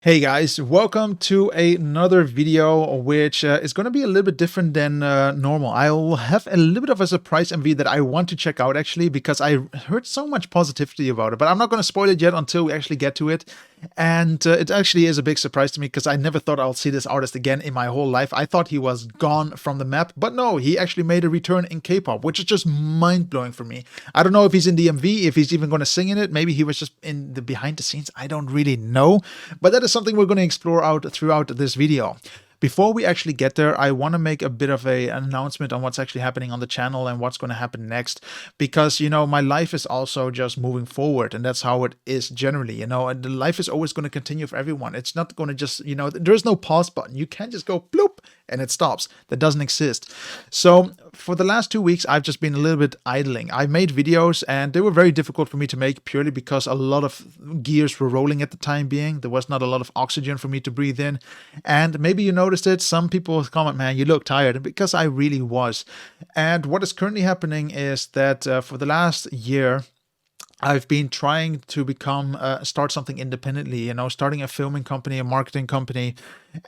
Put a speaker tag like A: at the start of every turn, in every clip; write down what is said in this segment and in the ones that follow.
A: Hey guys, welcome to another video which is going to be a little bit different than normal. I will have a little bit of a surprise MV that I want to check out actually because I heard so much positivity about it, but I'm not going to spoil it yet until we actually get to it. And it actually is a big surprise to me because I never thought I'll see this artist again in my whole life. I thought he was gone from the map, but no, he actually made a return in K-pop, which is just mind-blowing for me. I don't know if he's in the MV, if he's even going to sing in it. Maybe he was just in the behind the scenes. I don't really know, but that is something we're going to explore out throughout this video. Before we actually get there, I want to make a bit of an announcement on what's actually happening on the channel and what's going to happen next. Because, my life is also just moving forward, and that's how it is generally, and the life is always going to continue for everyone. It's not going to just, there's no pause button. You can't just go bloop and it stops. That doesn't exist. So for the last 2 weeks, I've just been a little bit idling. I made videos and they were very difficult for me to make purely because a lot of gears were rolling at the time being. There was not a lot of oxygen for me to breathe in. And maybe you noticed it. Some people comment, man, you look tired, because I really was. And what is currently happening is that for the last year, I've been trying to start something independently, starting a filming company, a marketing company,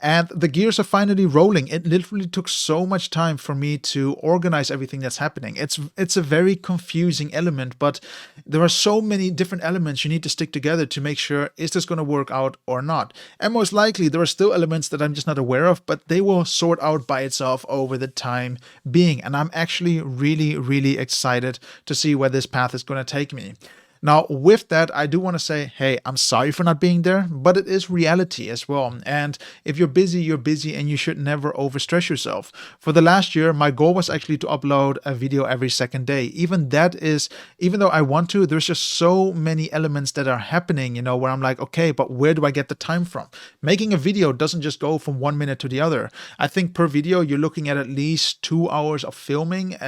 A: and the gears are finally rolling. It literally took so much time for me to organize everything that's happening. It's a very confusing element, but there are so many different elements you need to stick together to make sure, is this going to work out or not? And most likely there are still elements that I'm just not aware of, but they will sort out by itself over the time being. And I'm actually really, really excited to see where this path is going to take me. Now, with that, I do want to say, hey, I'm sorry for not being there, but it is reality as well. And if you're busy, and you should never overstress yourself. For the last year, my goal was actually to upload a video every second day. Even though I want to, there's just so many elements that are happening, where I'm like, okay, but where do I get the time from? Making a video doesn't just go from 1 minute to the other. I think per video, you're looking at least 2 hours of filming,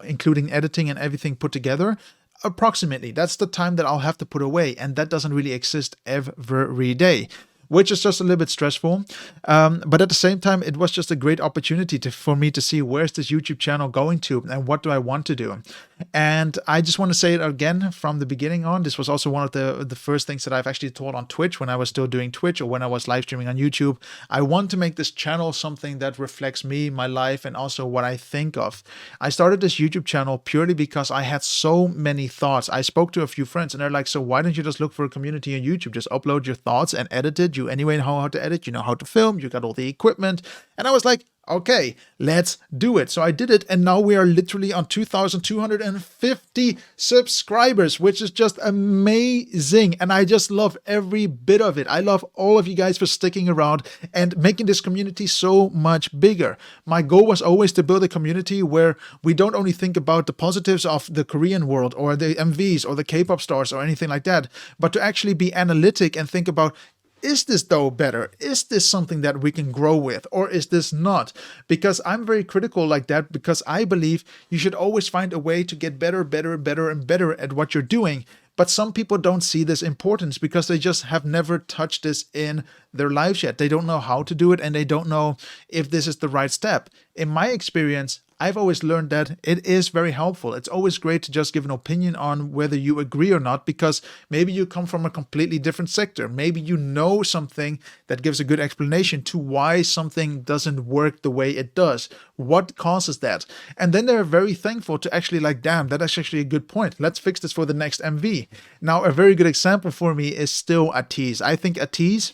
A: including editing and everything put together. Approximately, that's the time that I'll have to put away, and that doesn't really exist every day, which is just a little bit stressful. But at the same time, it was just a great opportunity for me to see, where's this YouTube channel going to and what do I want to do. And I just want to say it again from the beginning on. This was also one of the first things that I've actually told on Twitch when I was still doing Twitch or when I was live streaming on YouTube. I want to make this channel something that reflects me, my life, and also what I think of. I started this YouTube channel purely because I had so many thoughts. I spoke to a few friends and they're like, so why don't you just look for a community on YouTube? Just upload your thoughts and edit it. You anyway know how to edit, you know how to film, you got all the equipment. And I was like, okay, let's do it. So I did it, and now we are literally on 2,250 subscribers, which is just amazing. And I just love every bit of it. I love all of you guys for sticking around and making this community so much bigger. My goal was always to build a community where we don't only think about the positives of the Korean world or the MVs or the K-pop stars or anything like that, but to actually be analytic and think about, is this though better? Is this something that we can grow with, or is this not? Because I'm very critical like that, because I believe you should always find a way to get better and better at what you're doing. But some people don't see this importance because they just have never touched this in their lives yet. They don't know how to do it, and they don't know if this is the right step. In my experience, I've always learned that it is very helpful. It's always great to just give an opinion on whether you agree or not, because maybe you come from a completely different sector. Maybe you know something that gives a good explanation to why something doesn't work the way it does. What causes that? And then they're very thankful to actually like, damn, that is actually a good point. Let's fix this for the next MV. Now, a very good example for me is still ATEEZ. I think ATEEZ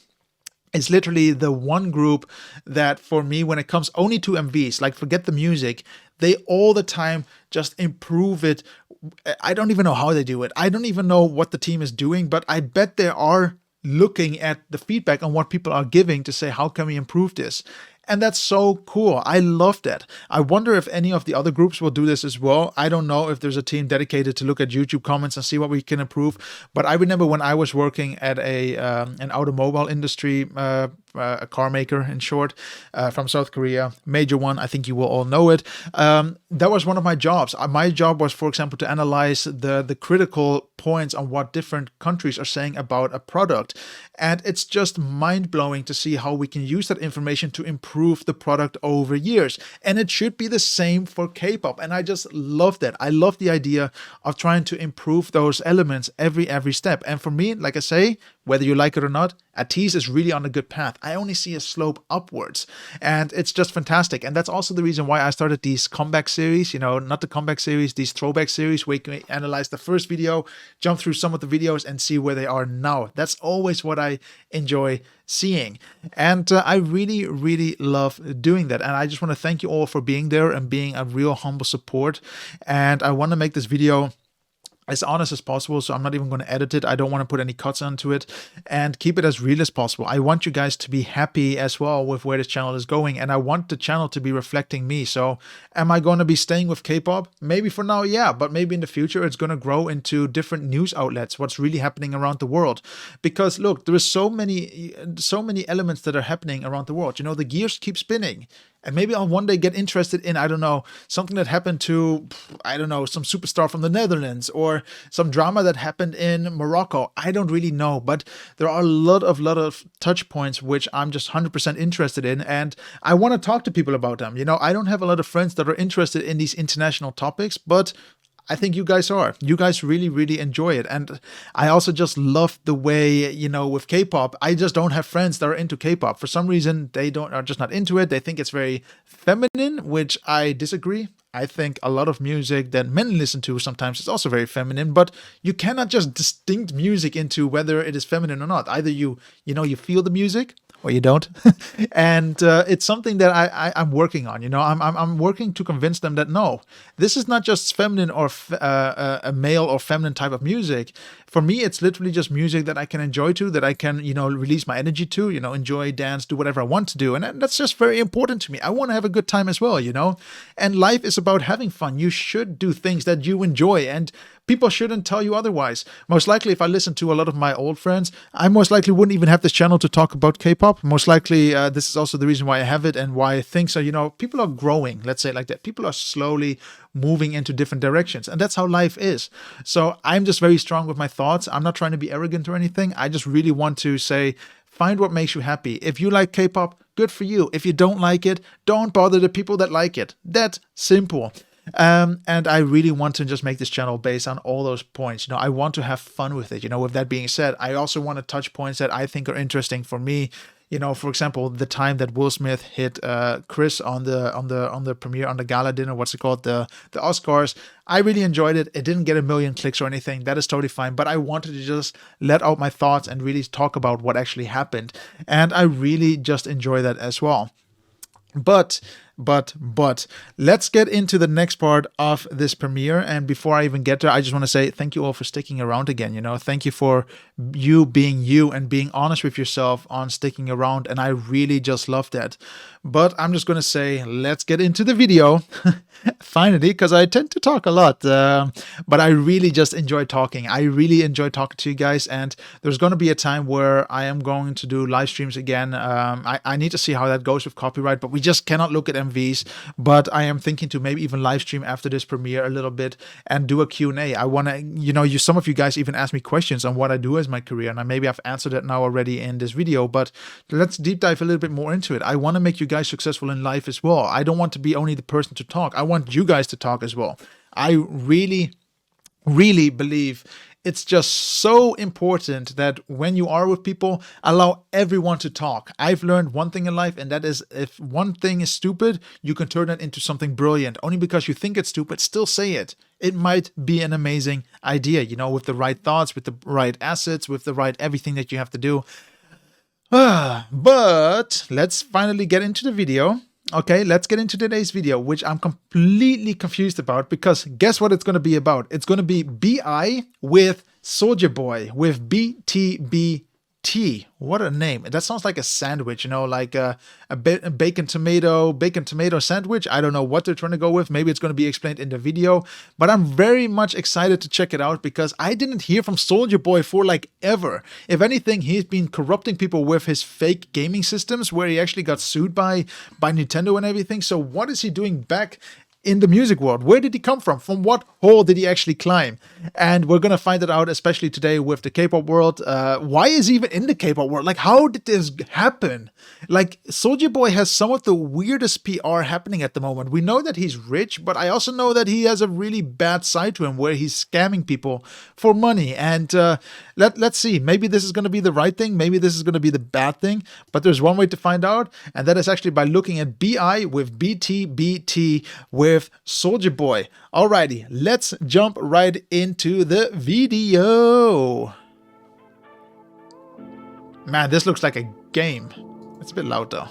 A: is literally the one group that, for me, when it comes only to MVs, like forget the music, they all the time just improve it. I don't even know how they do it. I don't even know what the team is doing, but I bet they are looking at the feedback on what people are giving to say, how can we improve this? And that's so cool. I love that. I wonder if any of the other groups will do this as well. I don't know if there's a team dedicated to look at YouTube comments and see what we can improve. But I remember when I was working at an automobile industry, a car maker in short, from South Korea, major one, I think you will all know it. That was one of my jobs. My job was, for example, to analyze the critical points on what different countries are saying about a product. And it's just mind-blowing to see how we can use that information to improve the product over years. And it should be the same for K-pop. And I just love that. I love the idea of trying to improve those elements every step. And for me, like I say, whether you like it or not, Atiz is really on a good path. I only see a slope upwards, and it's just fantastic. And that's also the reason why I started these comeback series, not the comeback series, these throwback series, where you can analyze the first video, jump through some of the videos and see where they are now. That's always what I enjoy seeing. And I really, really love doing that. And I just want to thank you all for being there and being a real humble support. And I want to make this video as honest as possible, so I'm not even going to edit it. I don't want to put any cuts onto it, and keep it as real as possible. I want you guys to be happy as well with where this channel is going, and I want the channel to be reflecting me. So am I going to be staying with K-pop? Maybe for now, yeah, but maybe in the future it's going to grow into different news outlets, what's really happening around the world. Because look, there is so many elements that are happening around the world. The gears keep spinning. And maybe I'll one day get interested in, I don't know, something that happened to, I don't know, some superstar from the Netherlands, or some drama that happened in Morocco. I don't really know, but there are a lot of touch points which I'm just 100% interested in, and I want to talk to people about them. I don't have a lot of friends that are interested in these international topics, but I think you guys are. You guys really, really enjoy it. And I also just love the way, with K-pop, I just don't have friends that are into K-pop. For some reason, they are just not into it. They think it's very feminine, which I disagree. I think a lot of music that men listen to sometimes is also very feminine, but you cannot just distinct music into whether it is feminine or not. Either you feel the music, or you don't. And it's something that I'm working on. I'm working to convince them that no, this is not just feminine or a male or feminine type of music. For me, it's literally just music that I can enjoy to, that I can, release my energy to, enjoy, dance, do whatever I want to do. And that's just very important to me. I want to have a good time as well, And life is about having fun. You should do things that you enjoy, and people shouldn't tell you otherwise. Most likely, if I listen to a lot of my old friends, I most likely wouldn't even have this channel to talk about K-pop. Most likely, this is also the reason why I have it, and why I think so. People are growing, let's say it like that. People are slowly moving into different directions, and that's how life is. So I'm just very strong with my thoughts. I'm not trying to be arrogant or anything. I just really want to say, find what makes you happy. If you like K-pop, good for you. If you don't like it, don't bother the people that like it. That's simple. And I really want to just make this channel based on all those points. I want to have fun with it. With that being said, I also want to touch points that I think are interesting for me. For example, the time that Will Smith hit Chris on the premiere, on the gala dinner, what's it called, the Oscars. I really enjoyed it. It didn't get 1 million clicks or anything. That is totally fine. But I wanted to just let out my thoughts and really talk about what actually happened. And I really just enjoy that as well. But let's get into the next part of this premiere. And before I even get there, I just want to say thank you all for sticking around again. Thank you for you being you and being honest with yourself on sticking around. And I really just love that. But I'm just going to say, let's get into the video finally, because I tend to talk a lot. But I really just enjoy talking. I really enjoy talking to you guys. And there's going to be a time where I am going to do live streams again. I need to see how that goes with copyright, but we just cannot look at MVs. But I am thinking to maybe even live stream after this premiere a little bit and do a Q&A. I want to, some of you guys even ask me questions on what I do as my career. And maybe I've answered it now already in this video, but let's deep dive a little bit more into it. I want to make you guys successful in life as well. I don't want to be only the person to talk. I want you guys to talk as well. I really, really believe it's just so important that when you are with people, allow everyone to talk. I've learned one thing in life, and that is, if one thing is stupid, you can turn it into something brilliant. Only because you think it's stupid, still say it. It might be an amazing idea, with the right thoughts, with the right assets, with the right everything that you have to do. But let's finally get into the video. Okay, let's get into today's video, which I'm completely confused about, because guess what it's going to be about? It's going to be BI with Soulja Boy with BTBT. What a name. That sounds like a sandwich, like a bacon tomato sandwich. I don't know what they're trying to go with. Maybe it's going to be explained in the video, but I'm very much excited to check it out, because I didn't hear from Soulja Boy for ever. If anything, he's been corrupting people with his fake gaming systems, where he actually got sued by Nintendo and everything. So what is he doing back in the music world? Where did he come from? From what hole did he actually climb? And we're gonna find it out, especially today with the K-pop world. Why is he even in the K-pop world? Like, how did this happen? Like, Soulja Boy has some of the weirdest PR happening at the moment. We know that he's rich, but I also know that he has a really bad side to him where he's scamming people for money. And let's see, maybe this is gonna be the right thing, maybe this is gonna be the bad thing, but there's one way to find out, and that is actually by looking at BI with BTBT with Soulja Boy. Alrighty, let's jump right into the video. Man, this looks like a game. It's a bit loud though.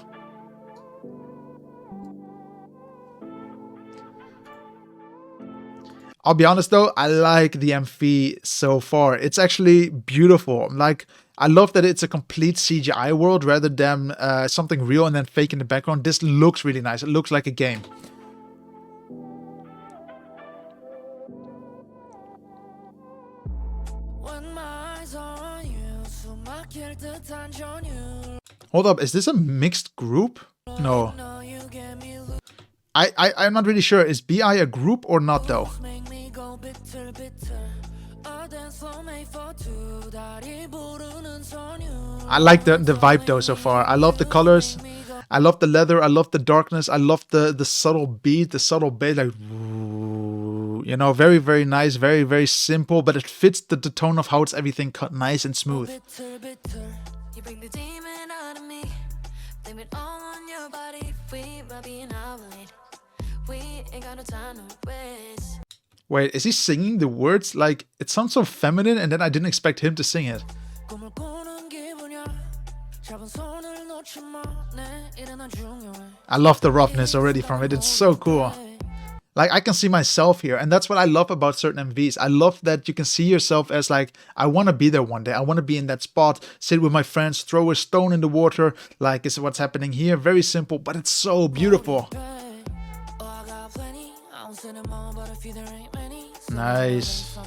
A: I'll be honest though, I like the MV so far. It's actually beautiful. Like, I love that it's a complete CGI world rather than something real and then fake in the background. This looks really nice. It looks like a game. Hold up, is this a mixed group? No. I'm not really sure. Is BI a group or not though? I like the vibe though so far. I love the colors. I love the leather. I love the darkness. I love the subtle beat, the subtle bass, like, you know, very, very nice, very, very simple, but it fits the tone of how it's everything cut nice and smooth. Wait, is he singing the words? Like, it sounds so feminine, and then I didn't expect him to sing it. I love the roughness already from it. It's so cool. Like, I can see myself here, and that's what I love about certain MVs. I love that you can see yourself as like, I want to be there one day. I want to be in that spot, sit with my friends, throw a stone in the water. Like, is what's happening here. Very simple, but it's so beautiful. Nice.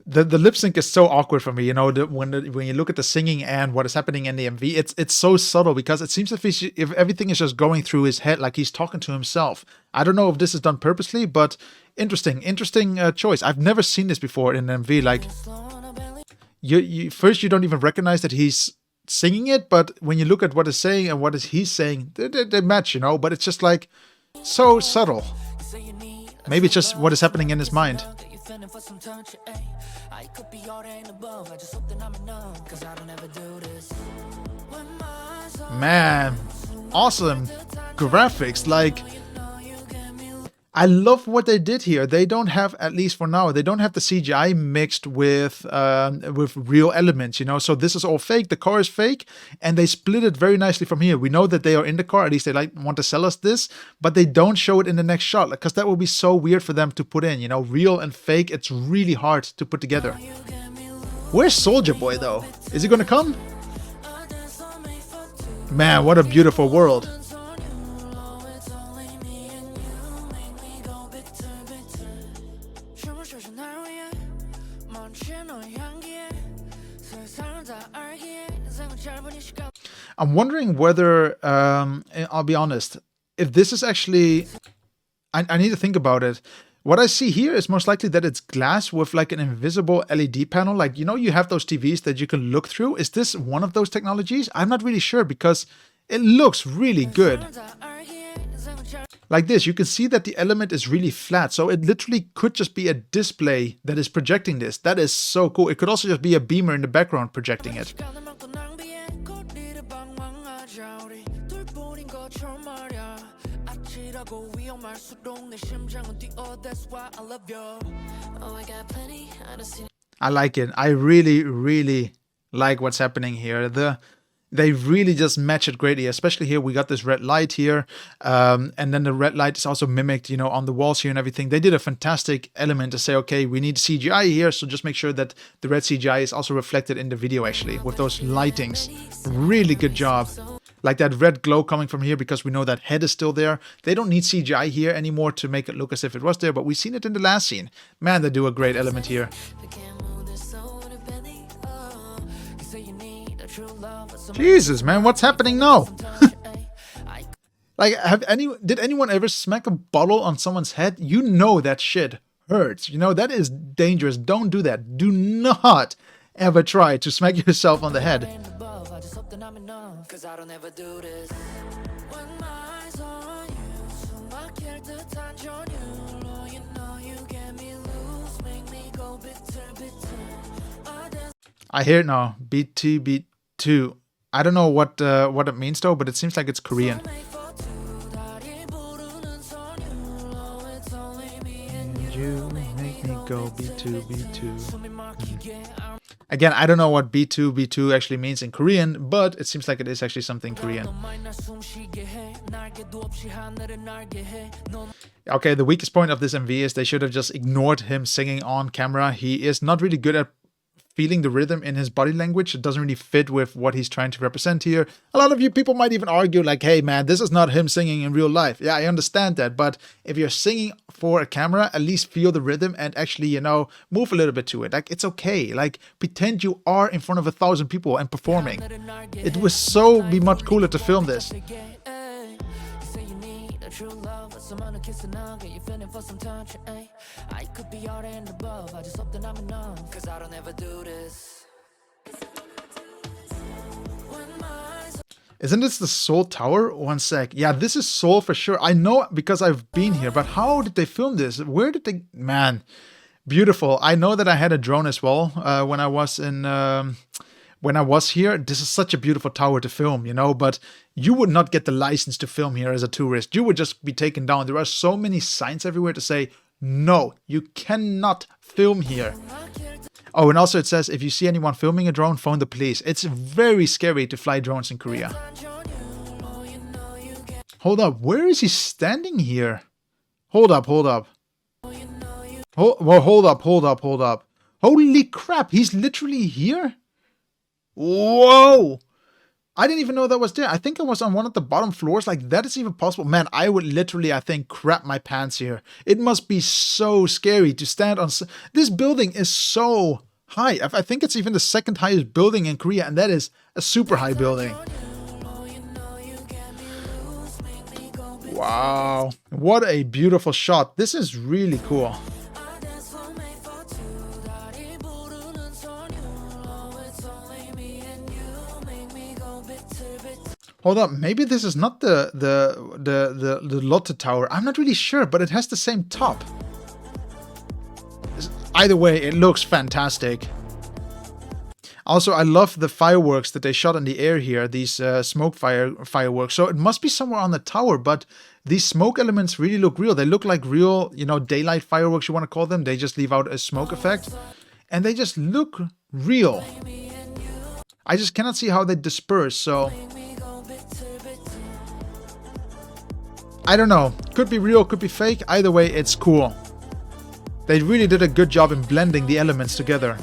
A: The lip sync is so awkward for me, you know, when you look at the singing and what is happening in the MV, it's so subtle because it seems if everything is just going through his head, like he's talking to himself. I don't know if this is done purposely, but interesting choice. I've never seen this before in an MV. Like, first you don't even recognize that he's singing it, but when you look at what he's saying and what is he's saying, they match, you know, but it's just like so subtle. Maybe it's just what is happening in his mind. Man, awesome graphics. Like, I love what they did here. They don't have, at least for now, they don't have the CGI mixed with real elements, you know. So this is all fake. The car is fake, and they split it very nicely from here. We know that they are in the car. At least they want to sell us this, but they don't show it in the next shot, because that would be so weird for them to put in. You know, real and fake. It's really hard to put together. Where's Soulja Boy though? Is he gonna come? Man, what a beautiful world. I'm wondering whether, I'll be honest, if this is actually, I need to think about it. What I see here is most likely that it's glass with like an invisible LED panel. Like, you know, you have those TVs that you can look through. Is this one of those technologies? I'm not really sure because it looks really good. Like this, you can see that the element is really flat. So it literally could just be a display that is projecting this. That is so cool. It could also just be a beamer in the background projecting it. I like it. I really like what's happening here. They really just match it greatly, especially here. We got this red light here, and then the red light is also mimicked, you know, on the walls here and everything. They did a fantastic element to say, okay, we need CGI here, so just make sure that the red CGI is also reflected in the video, actually, with those lightings. Really good job. Like that red glow coming from here, because we know that head is still there. They don't need CGI here anymore to make it look as if it was there, but we've seen it in the last scene. Man, they do a great element here. Jesus, man, what's happening now? Like, did anyone ever smack a bottle on someone's head? You know that shit hurts. You know, that is dangerous. Don't do that. Do not ever try to smack yourself on the head. I hear it now. B2, B2. I don't know what it means though, but it seems like it's Korean. You make me go B2, B2. Again, I don't know what B2, B2 actually means in Korean, but it seems like it is actually something Korean. Okay, the weakest point of this MV is they should have just ignored him singing on camera. He is not really good at feeling the rhythm in his body language. It doesn't really fit with what he's trying to represent here. A lot of you people might even argue like, hey man, this is not him singing in real life. Yeah, I understand that, but if you're singing for a camera, at least feel the rhythm and actually, you know, move a little bit to it. Like, it's okay. Like, pretend you are in front of 1,000 people and performing. It would be much cooler to film this. I could be out and above. I just hope that I'm enough, cause I don't ever do this. Isn't this the Seoul Tower? One sec. Yeah, this is Seoul for sure. I know because I've been here, but how did they film this? Where did they... Man, beautiful. I know that I had a drone as well when I was in... when I was here. This is such a beautiful tower to film, you know, but you would not get the license to film here as a tourist. You would just be taken down. There are so many signs everywhere to say, no, you cannot film here. Oh, and also it says, if you see anyone filming a drone, phone the police. It's very scary to fly drones in Korea. Hold up, where is he standing here? Hold up. Hold up. Holy crap, he's literally here? Whoa! I didn't even know that was there. I think I was on one of the bottom floors. Like, that is even possible. Man, I would literally, I think, crap my pants here. It must be so scary to stand on... This building is so high. I think it's even the second highest building in Korea, and that is a super high building. Wow. What a beautiful shot. This is really cool. Hold up, maybe this is not the Lotte Tower. I'm not really sure, but it has the same top. Either way, it looks fantastic. Also, I love the fireworks that they shot in the air here, these smoke fireworks. So it must be somewhere on the tower, but these smoke elements really look real. They look like real, you know, daylight fireworks, you want to call them. They just leave out a smoke effect, and they just look real. I just cannot see how they disperse, so... I don't know. Could be real, could be fake. Either way, it's cool. They really did a good job in blending the elements together.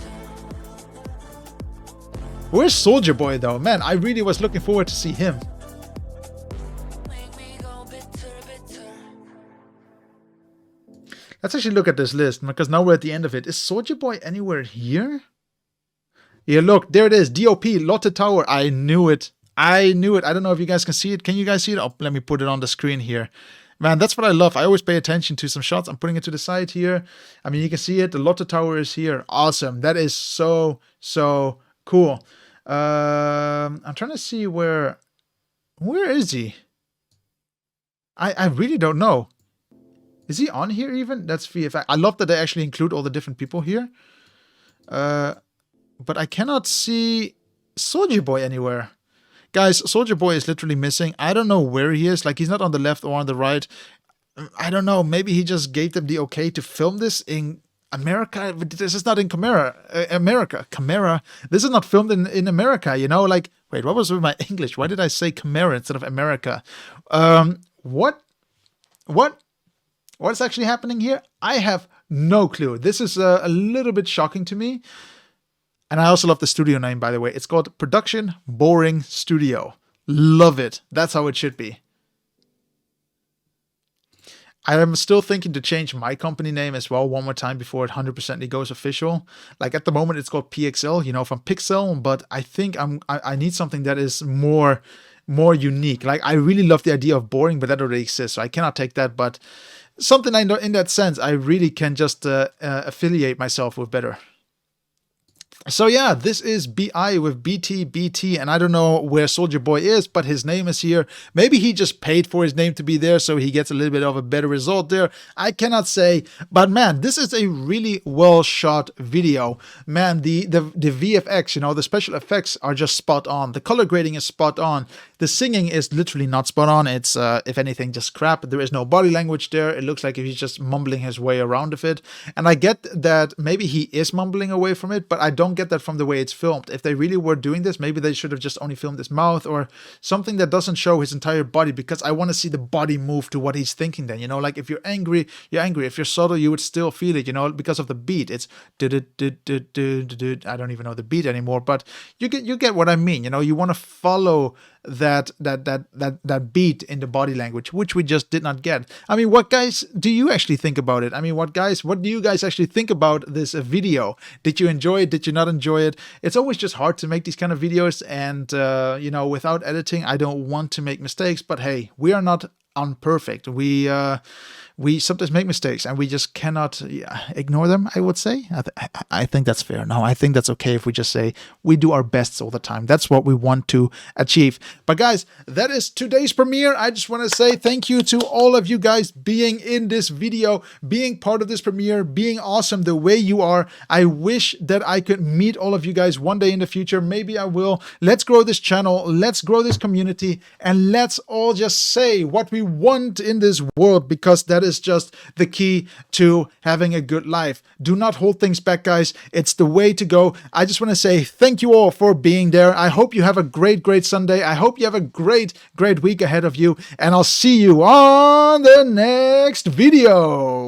A: Where's Soulja Boy though? Man, I really was looking forward to see him. Let's actually look at this list, because now we're at the end of it. Is Soulja Boy anywhere here? Yeah, look, there it is. DOP, Lotte Tower. I knew it. I knew it. I don't know if you guys can see it. Can you guys see it? Oh, let me put it on the screen here. Man, that's what I love. I always pay attention to some shots. I'm putting it to the side here. I mean, you can see it. The Lotte Tower is here. Awesome. That is so, so cool. I'm trying to see where is he? I really don't know. Is he on here even? That's VFX. I love that they actually include all the different people here. But I cannot see Soulja Boy anywhere. Guys, Soulja Boy is literally missing. I don't know where he is. Like, he's not on the left or on the right. I don't know. Maybe he just gave them the okay to film this in America. This is not in America. Camera. This is not filmed in America, you know? Like, wait, what was with my English? Why did I say Camera instead of America? What is actually happening here? I have no clue. This is a little bit shocking to me. And I also love the studio name, by the way. It's called Production Boring Studio. Love it. That's how it should be. I am still thinking to change my company name as well one more time before it 100% goes official. Like, at the moment, it's called PXL, you know, from Pixel. But I think I need something that is more more unique. Like, I really love the idea of boring, but that already exists, so I cannot take that. But something I know in that sense, I really can just affiliate myself with better. So yeah, this is BI with BT, and I don't know where Soldier Boy is, but his name is here. Maybe he just paid for his name to be there, so he gets a little bit of a better result there. I cannot say, but man, this is a really well shot video. Man, the VFX, you know, the special effects are just spot on. The color grading is spot on. The singing is literally not spot on. It's, if anything, just crap. There is no body language there. It looks like he's just mumbling his way around of it. And I get that maybe he is mumbling away from it, but I don't get that from the way it's filmed. If they really were doing this, maybe they should have just only filmed his mouth or something that doesn't show his entire body, because I want to see the body move to what he's thinking then. You know, like if you're angry, you're angry. If you're subtle, you would still feel it, you know, because of the beat. It's I don't even know the beat anymore, but you get what I mean. You know, you want to follow that beat in the body language, which we just did not get. I mean, what guys do you actually think about it? I mean, what do you guys actually think about this video? Did you enjoy it? Did you not enjoy it? It's always just hard to make these kind of videos, and you know, without editing, I don't want to make mistakes, but hey, we are not unperfect. We sometimes make mistakes, and we just cannot ignore them, I would say. I think that's fair. No, I think that's okay if we just say we do our best all the time. That's what we want to achieve. But guys, that is today's premiere. I just want to say thank you to all of you guys being in this video, being part of this premiere, being awesome the way you are. I wish that I could meet all of you guys one day in the future. Maybe I will. Let's grow this channel. Let's grow this community, and let's all just say what we want in this world, because that is just the key to having a good life. Do not hold things back, guys. It's the way to go. I just want to say thank you all for being there. I hope you have a great Sunday. I hope you have a great week ahead of you, and I'll see you on the next video.